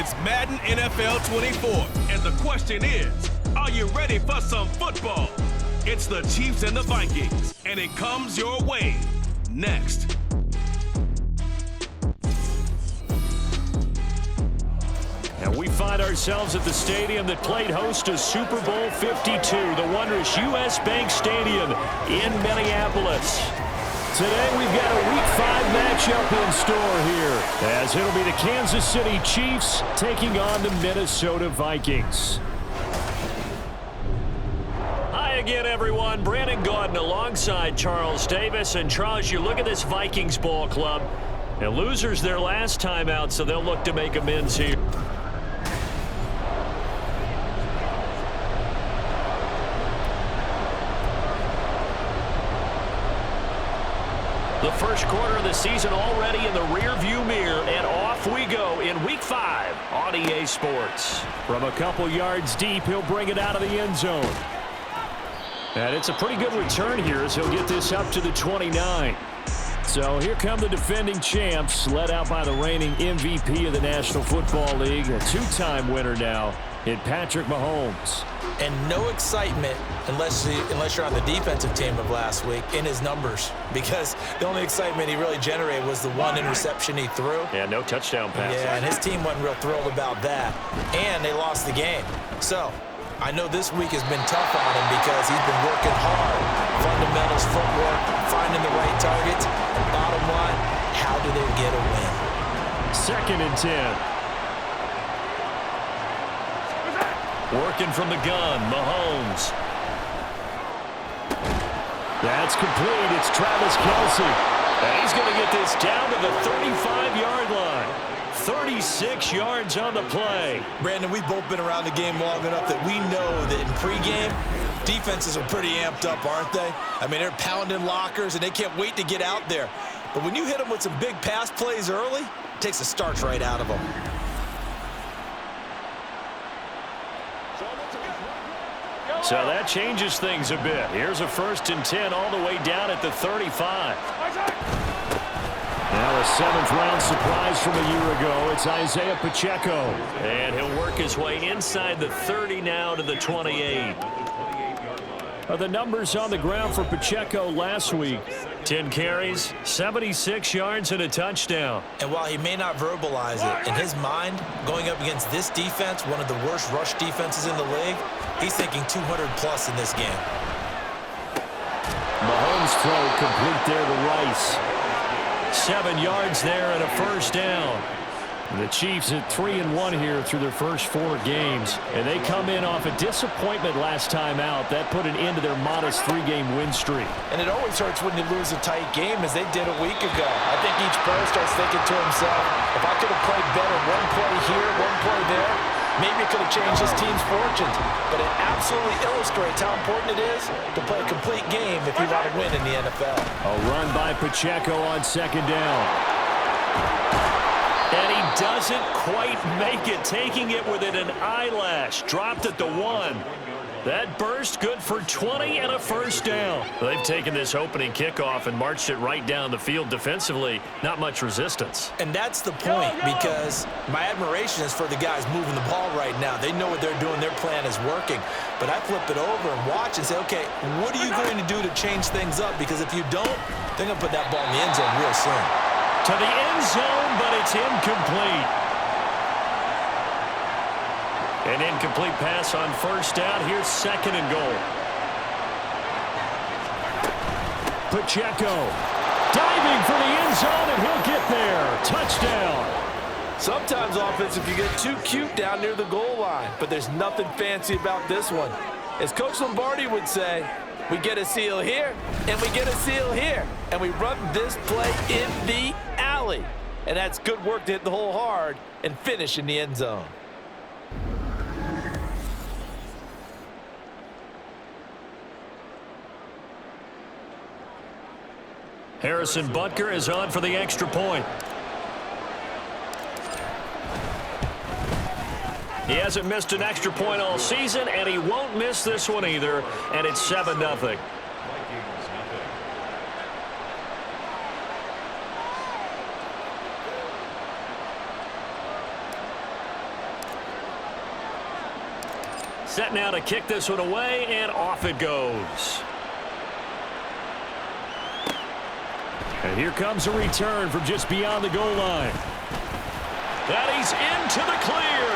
It's Madden NFL24, and the question is, are you ready for some football? It's the Chiefs and the Vikings, and it comes your way next. And we find ourselves at the stadium that played host to Super Bowl 52, the wondrous U.S. Bank Stadium in Minneapolis. Today we've got a Week 5 matchup in store here, as it'll be the Kansas City Chiefs taking on the Minnesota Vikings. Hi again, everyone. Brandon Gaudin alongside Charles Davis. And Charles, you look at this Vikings ball club. Now, losers their last time out, so they'll look to make amends here. The first quarter of the season already in the rear-view mirror, and off we go in Week 5 on EA Sports. From a couple yards deep, he'll bring it out of the end zone. And it's a pretty good return here as he'll get this up to the 29. So here come the defending champs, led out by the reigning MVP of the National Football League, a two-time winner now in Patrick Mahomes. And no excitement unless you're on the defensive team of last week in his numbers, because the only excitement he really generated was the one interception he threw. Yeah, no touchdown pass. Yeah, and his team wasn't real thrilled about that, and they lost the game. So I know this week has been tough on him because he's been working hard. Fundamentals, footwork, finding the right targets. And bottom line, how do they get a win? 2nd and 10. Working from the gun, Mahomes. That's complete. It's Travis Kelce. And he's going to get this down to the 35-yard line. 36 yards on the play. Brandon, we've both been around the game long enough that we know that in pregame, defenses are pretty amped up, aren't they? I mean, they're pounding lockers, and they can't wait to get out there. But when you hit them with some big pass plays early, it takes the starch right out of them. So that changes things a bit. Here's a 1st and 10 all the way down at the 35. Now a 7th-round surprise from a year ago. It's Isaiah Pacheco. And he'll work his way inside the 30 now to the 28. The numbers on the ground for Pacheco last week. 10 carries, 76 yards, and a touchdown. And while he may not verbalize it, in his mind, going up against this defense, one of the worst rush defenses in the league, he's thinking 200-plus in this game. Mahomes throw complete there to Rice. 7 yards there and a 1st down. The Chiefs at 3-1 here through their first 4 games, and they come in off a disappointment last time out. That put an end to their modest 3-game win streak. And it always hurts when you lose a tight game, as they did a week ago. I think each player starts thinking to himself, if I could have played better one play here, one play there, maybe it could have changed his team's fortunes. But it absolutely illustrates how important it is to play a complete game if you want to win in the NFL. A run by Pacheco on 2nd down. And he doesn't quite make it, taking it within an eyelash. Dropped at the 1. That burst good for 20 and a 1st down. They've taken this opening kickoff and marched it right down the field defensively. Not much resistance. And that's the point, because my admiration is for the guys moving the ball right now. They know what they're doing. Their plan is working. But I flip it over and watch and say, okay, what are you going to do to change things up? Because if you don't, they're going to put that ball in the end zone real soon. To the end zone, but it's incomplete. An incomplete pass on 1st down. Here's 2nd and goal. Pacheco diving for the end zone, and he'll get there. Touchdown. Sometimes offense, if you get too cute down near the goal line, but there's nothing fancy about this one. As Coach Lombardi would say, we get a seal here, and we get a seal here, and we run this play in the alley. And that's good work to hit the hole hard and finish in the end zone. Harrison Butker is on for the extra point. He hasn't missed an extra point all season, and he won't miss this one either, and it's 7-0. Set now to kick this one away, and off it goes. And here comes a return from just beyond the goal line. And he's into the clear.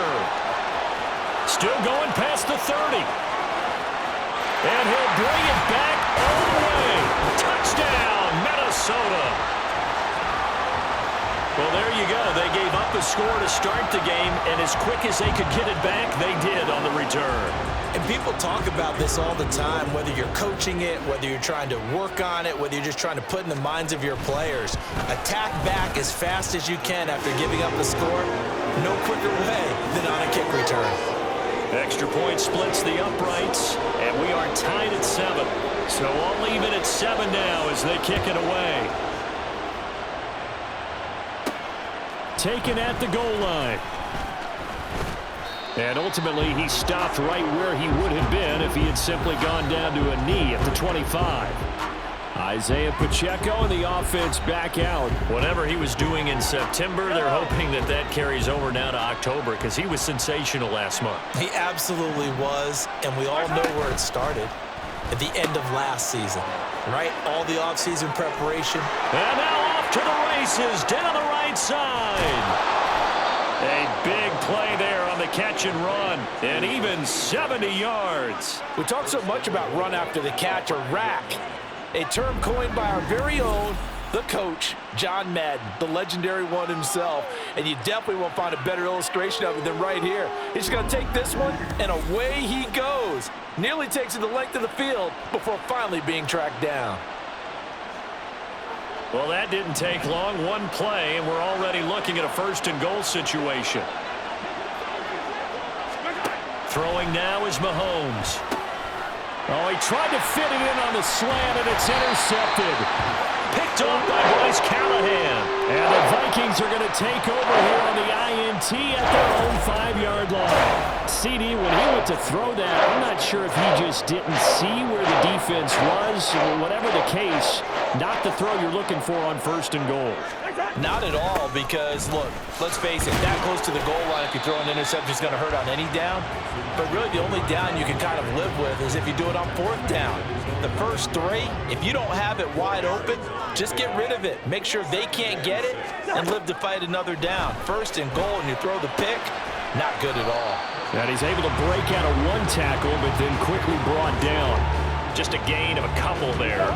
Still going past the 30. And he'll bring it back all the way. Touchdown, Minnesota. Well, there you go. They gave up a score to start the game, and as quick as they could get it back, they did on the return. And people talk about this all the time, whether you're coaching it, whether you're trying to work on it, whether you're just trying to put in the minds of your players. Attack back as fast as you can after giving up the score. No quicker way than on a kick return. Extra point splits the uprights, and we are tied at 7. So I'll leave it at 7 now as they kick it away. Taken at the goal line. And ultimately, he stopped right where he would have been if he had simply gone down to a knee at the 25. Isaiah Pacheco and the offense back out. Whatever he was doing in September, they're hoping that that carries over now to October because he was sensational last month. He absolutely was, and we all know where it started. At the end of last season, right? All the offseason preparation. And now off to the races down the right side. A big play there on the catch and run, and even 70 yards. We talk so much about run after the catch or rack, a term coined by our very own, the coach, John Madden, the legendary one himself. And you definitely won't find a better illustration of it than right here. He's going to take this one, and away he goes. Nearly takes it the length of the field before finally being tracked down. Well, that didn't take long. One play, and we're already looking at a first-and-goal situation. Throwing now is Mahomes. Oh, he tried to fit it in on the slant, and it's intercepted. Picked off by Bryce Callahan. And the Vikings are going to take over here on the INT at their own 5-yard line. CD, when he went to throw that, I'm not sure if he just didn't see where the defense was. Whatever the case, not the throw you're looking for on first and goal. Not at all, because, look, let's face it, that close to the goal line, if you throw an interception, is going to hurt on any down. But really, the only down you can kind of live with is if you do it on 4th down. The first 3, if you don't have it wide open, just get rid of it. Make sure they can't get it and live to fight another down. First and goal, and you throw the pick, not good at all. And he's able to break out of one tackle, but then quickly brought down. Just a gain of a couple there.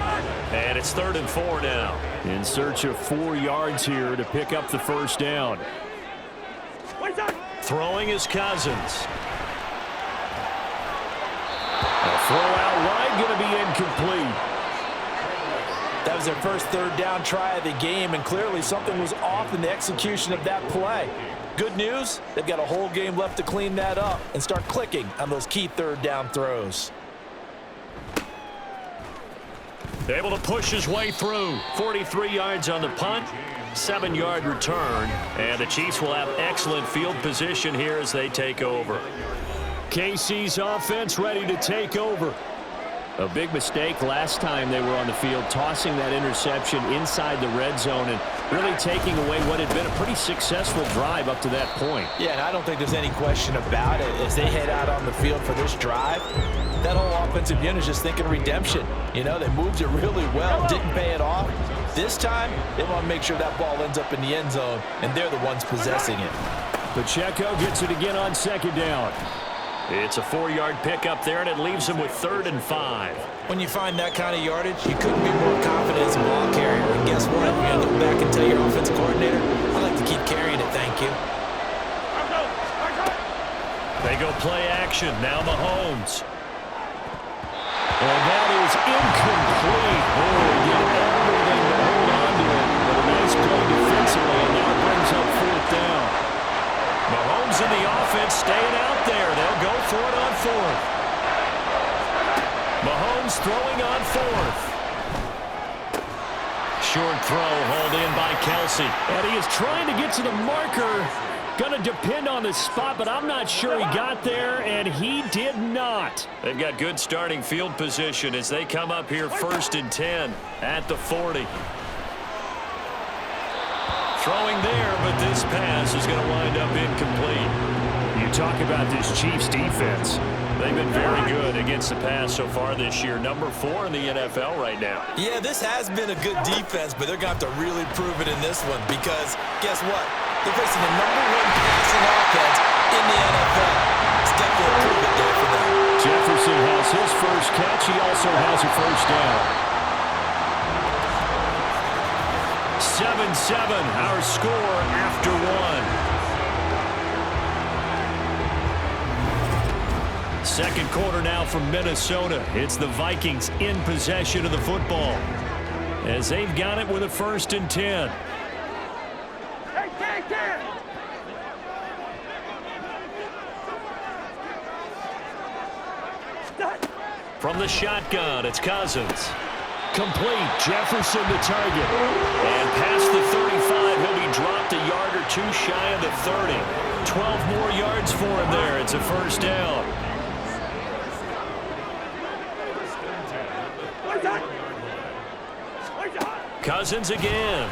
And it's 3rd and 4 now. In search of 4 yards here to pick up the first down. Throwing is Cousins. A throw out wide, going to be incomplete. That was their first 3rd down try of the game, and clearly something was off in the execution of that play. Good news, they've got a whole game left to clean that up and start clicking on those key 3rd down throws. Able to push his way through. 43 yards on the punt, 7-yard return, and the Chiefs will have excellent field position here as they take over. KC's offense ready to take over. A big mistake last time they were on the field, tossing that interception inside the red zone and really taking away what had been a pretty successful drive up to that point. Yeah, and I don't think there's any question about it. As they head out on the field for this drive, that whole offensive unit is just thinking redemption. You know, they moved it really well, didn't pay it off. This time, they want to make sure that ball ends up in the end zone, and they're the ones possessing it. Pacheco gets it again on 2nd down. It's a 4-yard pickup there, and it leaves him with 3rd and 5. When you find that kind of yardage, you couldn't be more confident as a ball carrier. And guess what? You're going to go back and tell your offensive coordinator, I'd like to keep carrying it, thank you. They go play action. Now Mahomes. And that is incomplete. Oh, he did everything to hold on to it. But a nice play defensively, and now brings up 4th down. Mahomes and the offense staying out there. They'll go for it on 4th. Mahomes throwing on 4th. Short throw hauled in by Kelsey. And he is trying to get to the marker. Going to depend on the spot, but I'm not sure he got there, and he did not. They've got good starting field position as they come up here 1st and 10 at the 40. Throwing there, but this pass is going to wind up incomplete. You talk about this Chiefs defense. They've been very good against the pass so far this year. Number 4 in the NFL right now. Yeah, this has been a good defense, but they're going to have to really prove it in this one because guess what? They're facing the number 1 passing offense in the NFL. It's definitely a prove it day for them. Jefferson has his first catch. He also has a first down. 7-7, our score after 1. Second quarter now from Minnesota. It's the Vikings in possession of the football as they've got it with a 1st and 10. From the shotgun, it's Cousins. Complete. Jefferson the target. And past the 35, he'll be dropped a yard or 2 shy of the 30. 12 more yards for him there. It's a first down. Cousins again.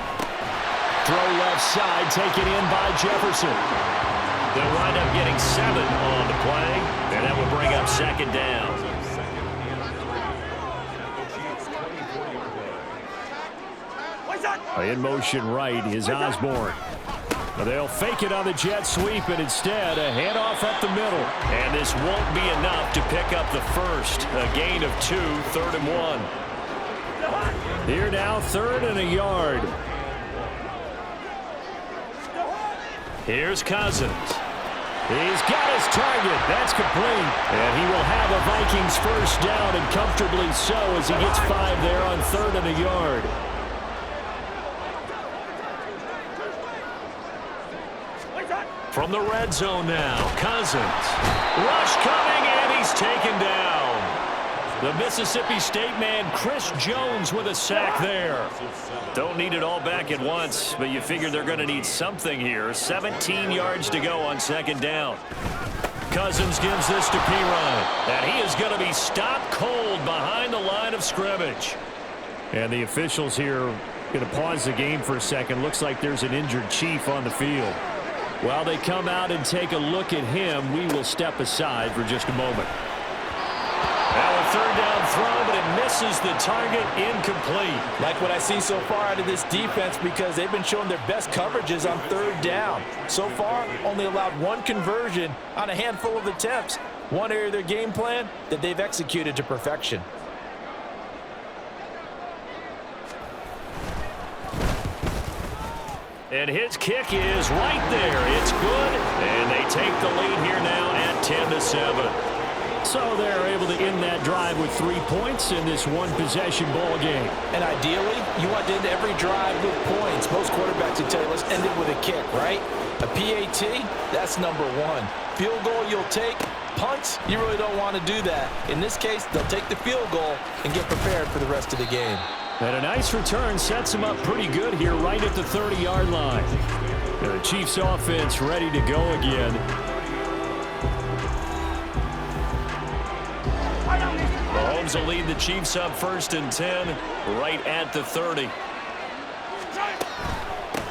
Throw left side, taken in by Jefferson. They'll wind up getting 7 on the play, and that will bring up 2nd down. In motion right is Osborne. They'll fake it on the jet sweep, and instead a handoff up the middle. And this won't be enough to pick up the first. A gain of 2, 3rd and 1. Here now, 3rd and a yard. Here's Cousins. He's got his target. That's complete. And he will have a Vikings first down, and comfortably so as he gets 5 there on 3rd and a yard. From the red zone now, Cousins. Rush coming, and he's taken down. The Mississippi State man, Chris Jones, with a sack there. Don't need it all back at once, but you figure they're going to need something here. 17 yards to go on 2nd down. Cousins gives this to Perine, and he is going to be stopped cold behind the line of scrimmage. And the officials here going to pause the game for a second. Looks like there's an injured Chief on the field. While they come out and take a look at him, we will step aside for just a moment. Now a 3rd down throw, but it misses the target, incomplete. Like what I see so far out of this defense because they've been showing their best coverages on 3rd down. So far, only allowed 1 conversion on a handful of attempts. One area of their game plan that they've executed to perfection. And his kick is right there. It's good, and they take the lead here now at 10-7. So they're able to end that drive with 3 points in this one-possession ball game. And ideally, you want to end every drive with points. Most quarterbacks would tell you, let's end it with a kick, right? A PAT, that's number 1. Field goal you'll take. Punts, you really don't want to do that. In this case, they'll take the field goal and get prepared for the rest of the game. And a nice return sets them up pretty good here right at the 30-yard line. The Chiefs offense ready to go again. Mahomes will lead the Chiefs up 1st and 10 right at the 30.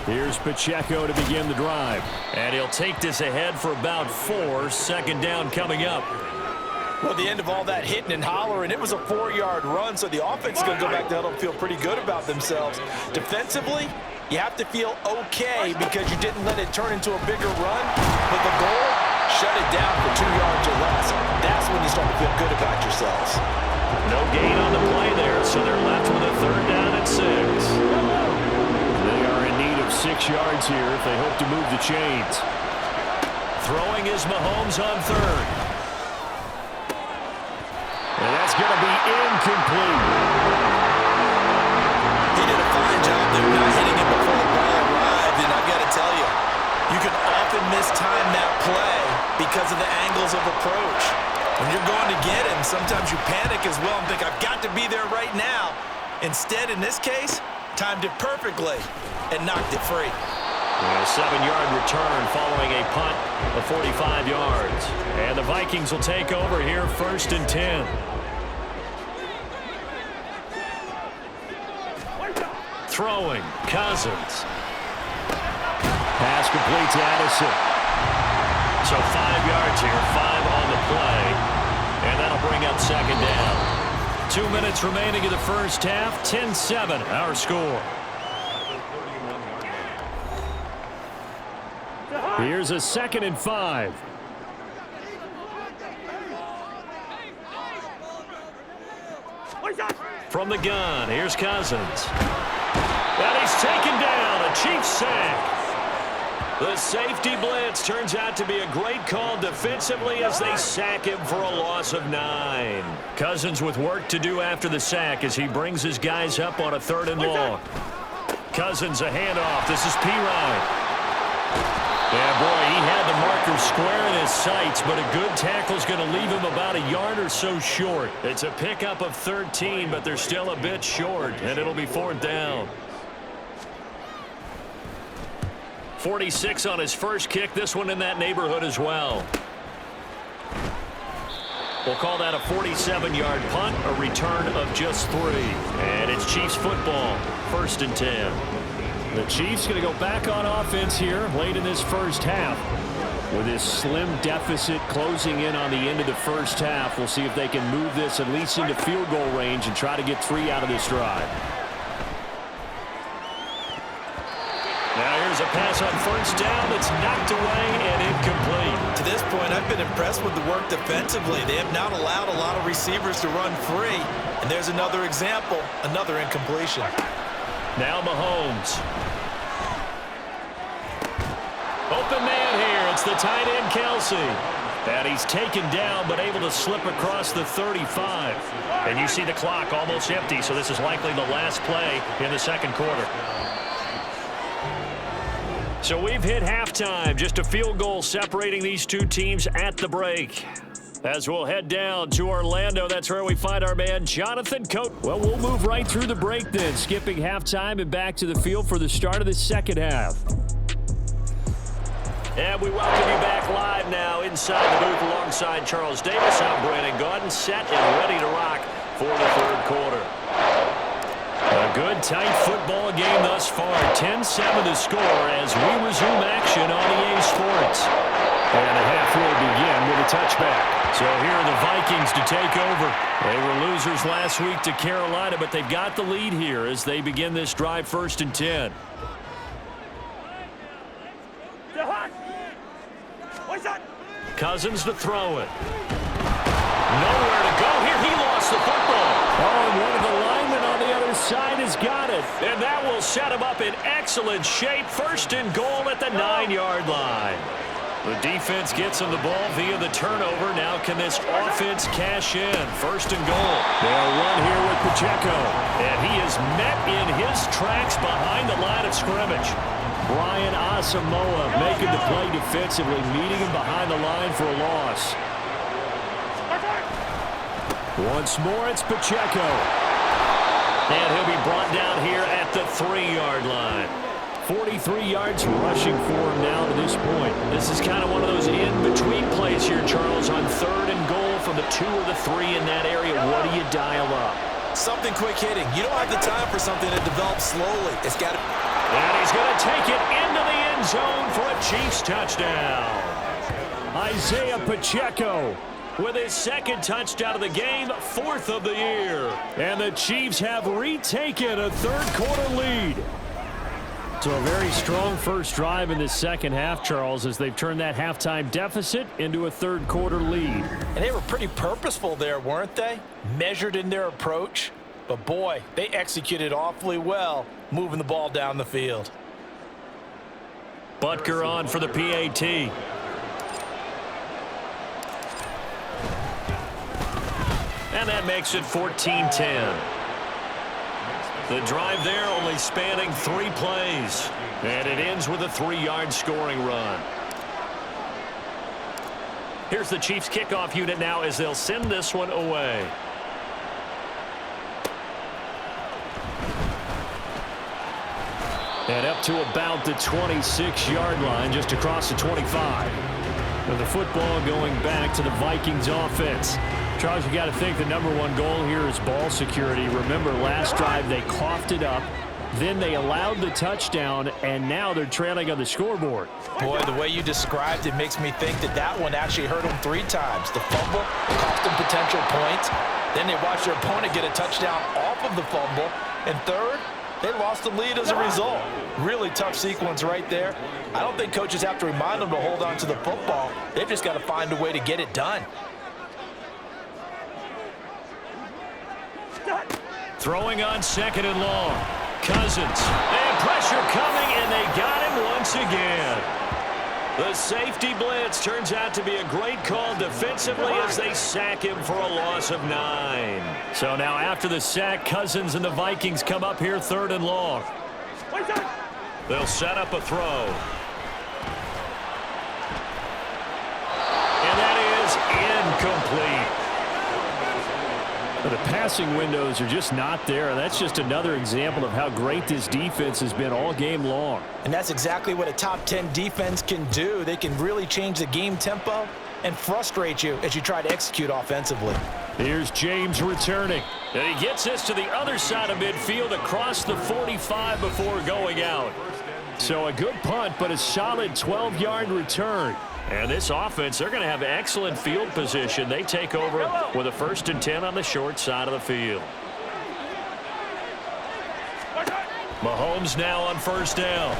Here's Pacheco to begin the drive. And he'll take this ahead for about 4. 2nd down coming up. Well, at the end of all that hitting and hollering, it was a 4-yard run, so the offense is going to go back to huddle and feel pretty good about themselves. Defensively, you have to feel okay because you didn't let it turn into a bigger run, but the goal, shut it down for 2 yards or less. That's when you start to feel good about yourselves. No gain on the play there, so they're left with a 3rd down and 6. They are in need of 6 yards here if they hope to move the chains. Throwing is Mahomes on 3rd. And that's going to be incomplete. He did a fine job there not hitting it before the ball arrived, and I've got to tell you, you can often mistime that play because of the angles of approach. When you're going to get him, sometimes you panic as well and think, I've got to be there right now. Instead, in this case, timed it perfectly and knocked it free. A 7-yard return following a punt of 45 yards. And the Vikings will take over here 1st and 10. Throwing, Cousins. Pass complete to Addison. So 5 yards here, 5 on the play. And that'll bring up second down. 2 minutes remaining in the first half. 10-7, our score. Here's a 2nd and 5. From the gun, here's Cousins. And he's taken down, a Chiefs sack. The safety blitz turns out to be a great call defensively as they sack him for a loss of 9. Cousins with work to do after the sack as he brings his guys up on a 3rd and long. Cousins a handoff. This is Pirine. Yeah, boy, he had the marker square in his sights, but a good tackle's going to leave him about a yard or so short. It's a pickup of 13, but they're still a bit short, and it'll be 4th down. 46 on his first kick. This one in that neighborhood as well. We'll call that a 47-yard punt, a return of just 3. And it's Chiefs football, 1st and 10. The Chiefs going to go back on offense here late in this first half. With this slim deficit closing in on the end of the first half, we'll see if they can move this at least into field goal range and try to get 3 out of this drive. Now here's a pass on 1st down that's knocked away and incomplete. To this point, I've been impressed with the work defensively. They have not allowed a lot of receivers to run free. And there's another example, another incompletion. Now Mahomes. Open man here. It's the tight end, Kelsey. And he's taken down, but able to slip across the 35. And you see the clock almost empty, so this is likely the last play in the 2nd quarter. So we've hit halftime. Just a field goal separating these two teams at the break. As we'll head down to Orlando, that's where we find our man Jonathan Coat. Well, we'll move right through the break then, skipping halftime and back to the field for the start of the 2nd half. And we welcome you back live now inside the booth alongside Charles Davis. I'm Brandon Gaudin, set and ready to rock for the 3rd quarter. A good, tight football game thus far. 10-7 the score as we resume action on EA Sports. And the half will begin with a touchback. So here are the Vikings to take over. They were losers last week to Carolina, but they've got the lead here as they begin this drive 1st and 10. Cousins to throw it. Nowhere to go here. He lost the football. Oh, and one of the linemen on the other side has got it. And that will set him up in excellent shape. 1st and goal at the 9-yard line. The defense gets him the ball via the turnover. Now can this offense cash in? 1st and goal. They'll run here with Pacheco. And he is met in his tracks behind the line of scrimmage. Brian Asamoah making the play defensively, meeting him behind the line for a loss. Once more, it's Pacheco. And he'll be brought down here at the 3-yard line. 43 yards rushing for him now to this point. This is kind of one of those in-between plays here, Charles, on 3rd and goal from the 2 or the 3 in that area. What do you dial up? Something quick hitting. You don't have the time for something that develops slowly. It's got to... And he's going to take it into the end zone for a Chiefs touchdown. Isaiah Pacheco with his 2nd touchdown of the game, 4th of the year. And the Chiefs have retaken a 3rd quarter lead. So a very strong first drive in this 2nd half, Charles, as they've turned that halftime deficit into a 3rd quarter lead. And they were pretty purposeful there, weren't they? Measured in their approach. But boy, they executed awfully well, moving the ball down the field. Butker on for the PAT. And that makes it 14-10. The drive there only spanning 3 plays. And it ends with a 3-yard scoring run. Here's the Chiefs kickoff unit now as they'll send this one away. And up to about the 26-yard line, just across the 25. With the football going back to the Vikings offense. Charles, you got to think the #1 goal here is ball security. Remember, last drive they coughed it up. then they allowed the touchdown, and now they're trailing on the scoreboard. Boy, the way you described it makes me think that that one actually hurt them 3 times. The fumble cost them potential points. Then they watched their opponent get a touchdown off of the fumble. And third, they lost the lead as a result. Really tough sequence right there. I don't think coaches have to remind them to hold on to the football. They've just got to find a way to get it done. Throwing on 2nd and long. Cousins. And pressure coming, and they got him once again. The safety blitz turns out to be a great call defensively as they sack him for a loss of 9. So now after the sack, Cousins and the Vikings come up here 3rd and long. They'll set up a throw. And that is incomplete. The passing windows are just not there, and that's just another example of how great this defense has been all game long. And that's exactly what a top 10 defense can do. They can really change the game tempo and frustrate you as you try to execute offensively. Here's James returning. And he gets this to the other side of midfield across the 45 before going out. So a good punt, but a solid 12-yard return. And this offense, they're going to have excellent field position. They take over with a 1st and 10 on the short side of the field. Mahomes now on 1st down.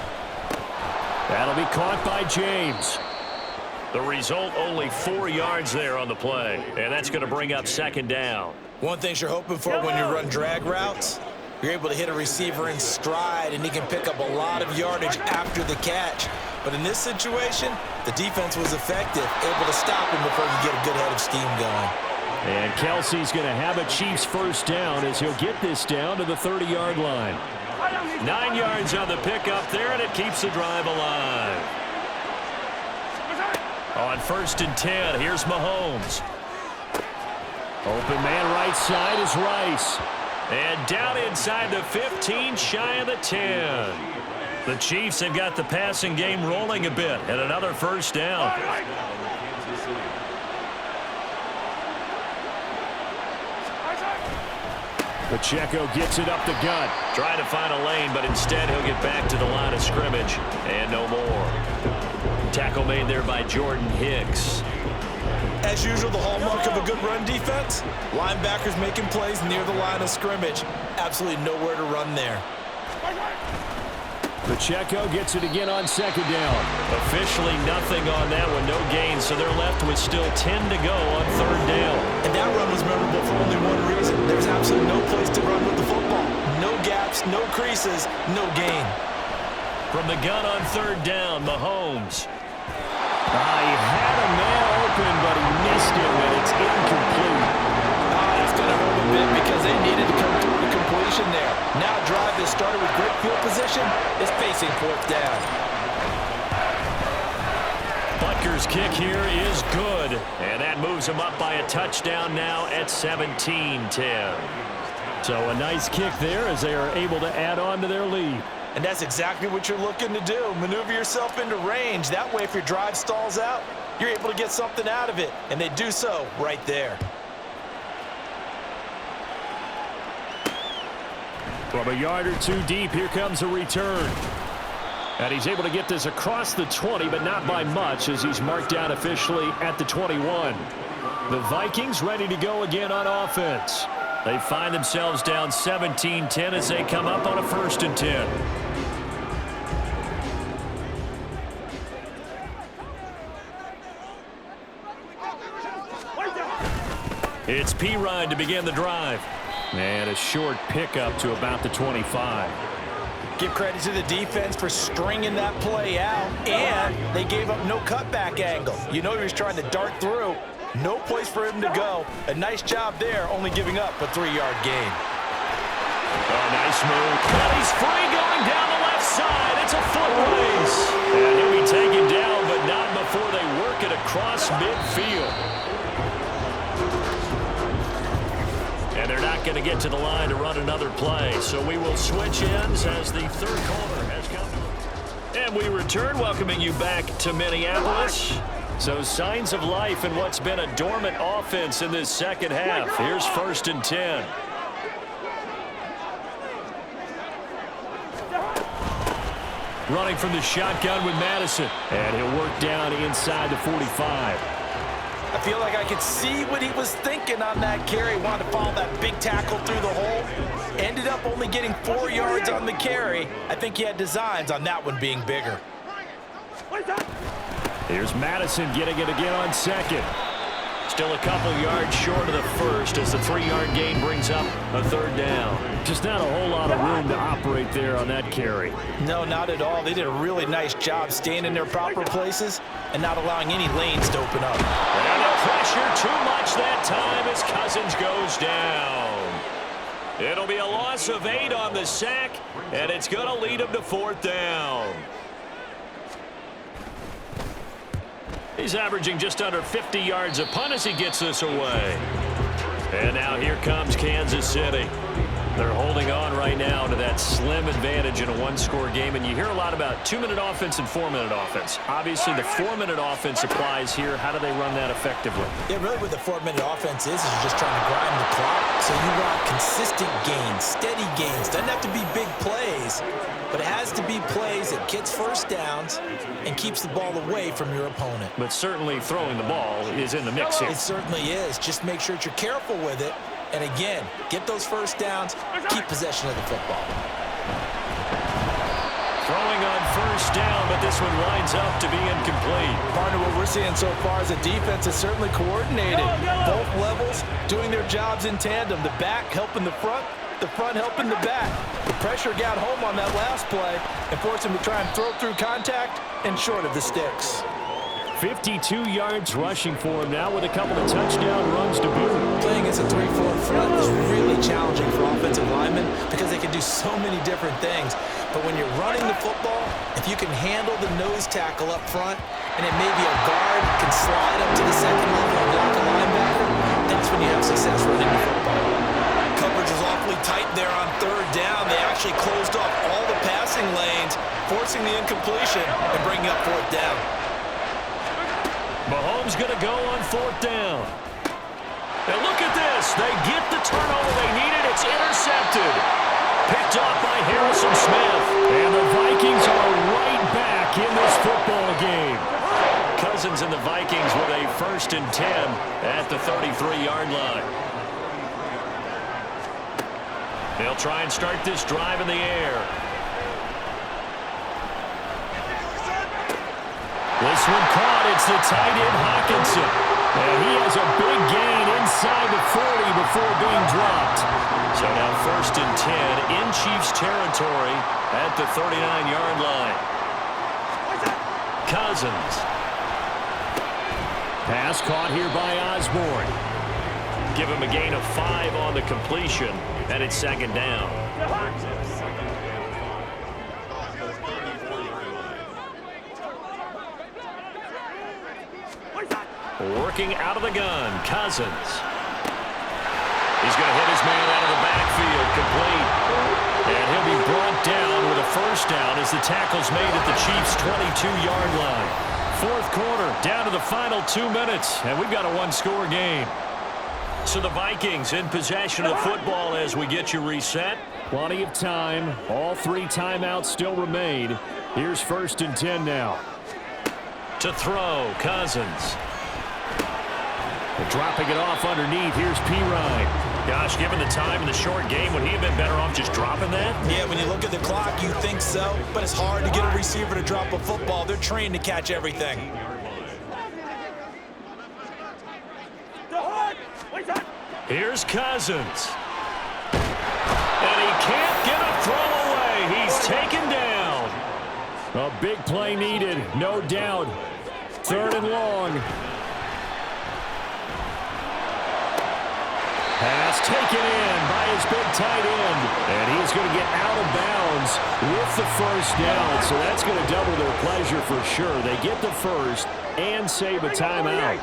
That'll be caught by James. The result, only 4 yards there on the play. And that's going to bring up 2nd down. One thing you're hoping for when you run drag routes, you're able to hit a receiver in stride, and he can pick up a lot of yardage after the catch. But in this situation, the defense was effective, able to stop him before he get a good head of steam going. And Kelsey's going to have a Chiefs 1st down as he'll get this down to the 30-yard line. 9 yards on the pickup there, and it keeps the drive alive. On 1st and 10, here's Mahomes. Open man right side is Rice. And down inside the 15, shy of the 10. The Chiefs have got the passing game rolling a bit, and another 1st down. Pacheco gets it up the gut. Trying to find a lane, but instead he'll get back to the line of scrimmage. And no more. Tackle made there by Jordan Hicks. As usual, the hallmark of a good run defense, linebackers making plays near the line of scrimmage. Absolutely nowhere to run there. Pacheco gets it again on 2nd down. Officially nothing on that one, no gain, so they're left with still 10 to go on 3rd down. And that run was memorable for only one reason. There's absolutely no place to run with the football. No gaps, no creases, no gain. From the gun on 3rd down, Mahomes. He had a man open, but he missed him, and it's incomplete. That's going to hurt a bit because they needed to come through the completion there. Now a drive that started with great field position is facing 4th down. Butker's kick here is good, and that moves him up by a touchdown now at 17-10. So a nice kick there as they are able to add on to their lead. And that's exactly what you're looking to do. Maneuver yourself into range. That way, if your drive stalls out, you're able to get something out of it. And they do so right there. From a yard or 2 deep, here comes a return. And he's able to get this across the 20, but not by much as he's marked down officially at the 21. The Vikings ready to go again on offense. They find themselves down 17-10 as they come up on a 1st and 10. It's P-Ride to begin the drive. And a short pickup to about the 25. Give credit to the defense for stringing that play out, and they gave up no cutback angle. You know he was trying to dart through. No place for him to go. A nice job there, only giving up a 3-yard gain. Oh, nice move. And he's free going down the left side. It's a foot race. And he'll be taken down, but not before they work it across midfield. And they're not going to get to the line to run another play. So we will switch ends as the 3rd quarter has come. And we return, welcoming you back to Minneapolis. So signs of life in what's been a dormant offense in this 2nd half. Here's 1st and 10. running from the shotgun with Madison. And he'll work down inside the 45. I feel like I could see what he was thinking on that carry. Wanted to follow that big tackle through the hole. Ended up only getting 4 yards on the carry. I think he had designs on that one being bigger. Here's Madison getting it again on second. Still a couple yards short of the first as the 3-yard gain brings up a third down. Just not a whole lot of room to operate there on that carry. No, not at all. They did a really nice job staying in their proper places and not allowing any lanes to open up. And the pressure too much that time as Cousins goes down. It'll be a loss of 8 on the sack, and it's going to lead him to 4th down. He's averaging just under 50 yards a punt as he gets this away. And now here comes Kansas City. They're holding on right now to that slim advantage in a one-score game. And you hear a lot about 2-minute offense and 4-minute offense. Obviously, the 4-minute offense applies here. How do they run that effectively? Yeah, really what the 4-minute offense is you're just trying to grind the clock. So you want consistent gains, steady gains. Doesn't have to be big plays, but it has to be plays that gets first downs and keeps the ball away from your opponent. But certainly throwing the ball is in the mix here. It certainly is. Just make sure that you're careful with it. And again, get those first downs, keep possession of the football. Throwing on first down, but this one winds up to be incomplete. Partner, what we're seeing so far is the defense is certainly coordinated. Both levels doing their jobs in tandem. The back helping the front helping the back. The pressure got home on that last play and forced him to try and throw through contact and short of the sticks. 52 yards rushing for him now with a couple of touchdown runs to boot. Playing as a 3-4 front is really challenging for offensive linemen because they can do so many different things. But when you're running the football, if you can handle the nose tackle up front, and it may be a guard can slide up to the second level and block a linebacker, that's when you have success running the football. Coverage is awfully tight there on 3rd down. They actually closed off all the passing lanes, forcing the incompletion and bringing up 4th down. Mahomes going to go on 4th down. And look at this. They get the turnover they needed. It's intercepted. Picked off by Harrison Smith. And the Vikings are right back in this football game. Cousins and the Vikings with a 1st and 10 at the 33-yard line. They'll try and start this drive in the air. This one caught. It's the tight end, Hawkinson. And he has a big gain inside the 40 before being dropped. So now 1st and 10 in Chiefs territory at the 39-yard line. Cousins. Pass caught here by Osborne. Give him a gain of 5 on the completion, and it's 2nd down. Working out of the gun, Cousins. He's going to hit his man out of the backfield, complete. And he'll be brought down with a 1st down as the tackle's made at the Chiefs' 22-yard line. 4th quarter, down to the final 2 minutes, and we've got a 1-score game. So the Vikings in possession of the football as we get you reset. Plenty of time. All 3 timeouts still remain. Here's 1st and 10 now. To throw, Cousins. Dropping it off underneath. Here's Pirine. Gosh, given the time in the short game, would he have been better off just dropping that? Yeah, when you look at the clock, you think so. But it's hard to get a receiver to drop a football. They're trained to catch everything. Here's Cousins. And he can't get a throw away. He's taken down. A big play needed, no doubt. 3rd and long. Pass taken in by his big tight end. And he's going to get out of bounds with the 1st down. So that's going to double their pleasure for sure. They get the 1st and save a timeout.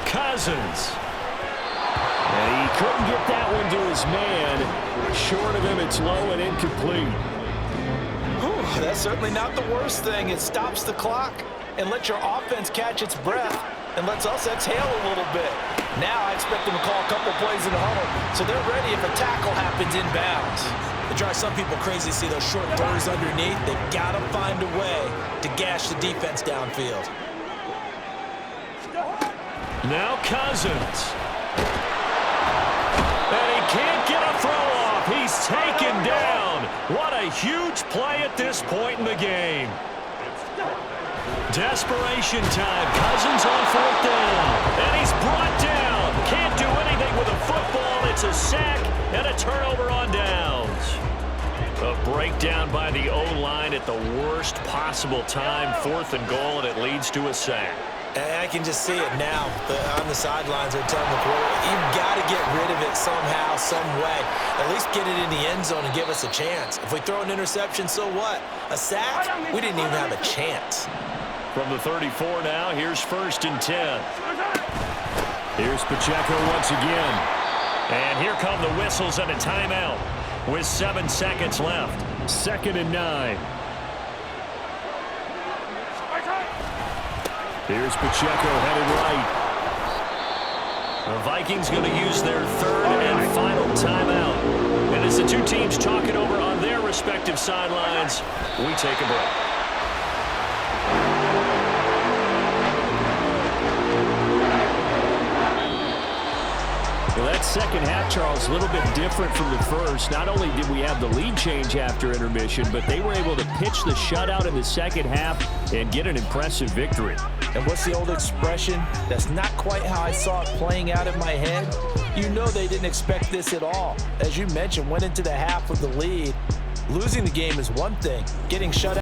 Cousins. And he couldn't get that one to his man. Short of him, it's low and incomplete. Whew, that's certainly not the worst thing. It stops the clock and lets your offense catch its breath and lets us exhale a little bit. Now I expect them to call a couple plays in the huddle so they're ready if a tackle happens inbounds. It drives some people crazy to see those short throws underneath. They've got to find a way to gash the defense downfield. Now Cousins. And he can't get a throw off. He's taken down. What a huge play at this point in the game. Desperation time. Cousins on 4th down. And he's brought down. Can't do anything with a football. It's a sack and a turnover on downs. A breakdown by the O-line at the worst possible time. 4th and goal, and it leads to a sack. And I can just see it now. On the sidelines, they're telling the quarterback, you've got to get rid of it somehow, some way. At least get it in the end zone and give us a chance. If we throw an interception, so what? A sack? We didn't even have a chance. From the 34 now, here's 1st and 10. Here's Pacheco once again. And here come the whistles and a timeout with 7 seconds left. 2nd and 9. Here's Pacheco headed right. The Vikings going to use their 3rd and final timeout. And as the two teams talk it over on their respective sidelines, we take a break. Well, that second half, Charles, a little bit different from the first. Not only did we have the lead change after intermission, but they were able to pitch the shutout in the second half and get an impressive victory. And what's the old expression? That's not quite how I saw it playing out in my head. You know they didn't expect this at all. As you mentioned, went into the half with the lead. Losing the game is one thing. Getting shut out